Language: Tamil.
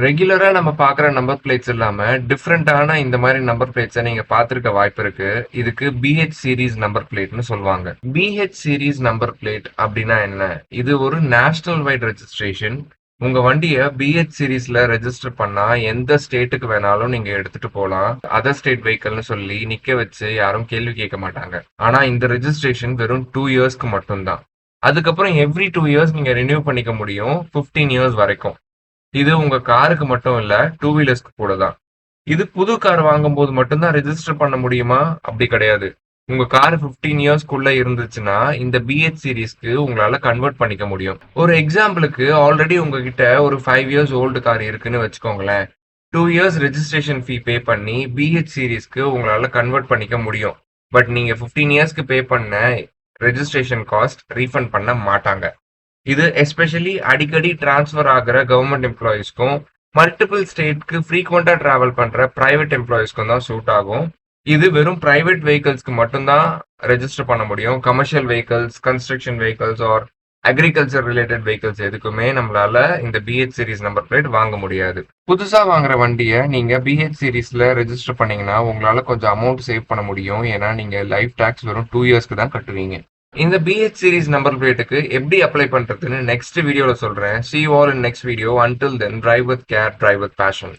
ரெகுலரா நம்ம பார்க்குற நம்பர் பிளேட்ஸ் இல்லாம, டிஃபரண்டான இந்த மாரி நம்பர் பிளேட்ஸ நீங்க பார்த்திருக்க வாய்ப்பு இருக்கு. இதுக்கு பிஹெச் சீரிஸ் நம்பர் பிளேட்ன்னு சொல்லுவாங்க. பிஹெச் சீரிஸ் நம்பர் பிளேட் அப்டின்னா என்ன? இது ஒரு நேஷனல் வைட் ரெஜிஸ்ட்ரேஷன். உங்க வண்டிய பிஹெச் சீரிஸ்ல ரெஜிஸ்டர் பண்ணா, எந்த ஸ்டேட்டுக்கு வேணாலும் நீங்க எடுத்துட்டு போலாம். அதர் ஸ்டேட் வெஹிக்கிள்னு சொல்லி நிக்க வச்சு யாரும் கேள்வி கேட்க மாட்டாங்க. ஆனா இந்த ரெஜிஸ்ட்ரேஷன் வெறும் 2 இயர்ஸ்க்கு மட்டும் தான். அதுக்கப்புறம் எவ்ரி 2 இயர்ஸ் நீங்க ரினியூ பண்ணிக்க முடியும். 15 இயர்ஸ் வரைக்கும். இது உங்க காருக்கு மட்டும் இல்ல, டூ வீலர்ஸ்க்கு கூட தான். இது புது கார் வாங்கும்போது மட்டும் தான் ரெஜிஸ்டர் பண்ண முடியுமா? அப்படி கிடையாது. உங்க கார் 15 இயர்ஸ்க்குள்ள இருந்துச்சுன்னா, இந்த பிஹெச் சீரிஸ்க்கு உங்களால கன்வெர்ட் பண்ணிக்க முடியும். ஒரு எக்ஸாம்பிளுக்கு ஆல்ரெடி உங்ககிட்ட ஒரு 5 இயர்ஸ் ஓல்டு கார் இருக்குன்னு வச்சுக்கோங்களேன். 2 இயர்ஸ் ரெஜிஸ்ட்ரேஷன் ஃபீ பே பண்ணி பிஹெச் சீரிஸ்க்கு உங்களால கன்வெர்ட் பண்ணிக்க முடியும். பட் நீங்க 15 இயர்ஸ்க்கு பே பண்ண ரெஜிஸ்ட்ரேஷன் காஸ்ட் ரீஃபண்ட் பண்ண மாட்டாங்க. இது எஸ்பெஷலி அடிக்கடி டிரான்ஸ்ஃபர் ஆகுற கவர்மெண்ட் எம்ப்ளாயீஸ்க்கும் மல்டிபிள் ஸ்டேட்க்கு ஃப்ரீக்வெண்டா டிராவல் பண்ற பிரைவேட் எம்ப்ளாயீஸ்க்கும் தான் சூட் ஆகும். இது வெறும் பிரைவேட் வெஹிக்கிள்ஸ்க்கு மட்டும்தான் ரெஜிஸ்டர் பண்ண முடியும். Commercial vehicles, construction vehicles or agriculture related vehicles எதுக்குமே நம்மளால இந்த பிஹெச் சீரிஸ் நம்பர் பிளேட் வாங்க முடியாது. புதுசா வாங்குற வண்டியை நீங்க பிஹெச் சீரிஸ்ல ரெஜிஸ்டர் பண்ணீங்கன்னா உங்களால கொஞ்சம் அமௌண்ட் சேவ் பண்ண முடியும். ஏன்னா நீங்க லைஃப் டாக்ஸ் வெறும் 2 இயர்ஸ்க்கு தான் கட்டுவீங்க. இந்த பிஹெச் சீரிஸ் நம்பர் பிளேட்டுக்கு எப்படி அப்ளை பண்றதுன்னு நெக்ஸ்ட் வீடியோல சொல்றேன். See you all in next video. Until then, drive with care, drive with passion.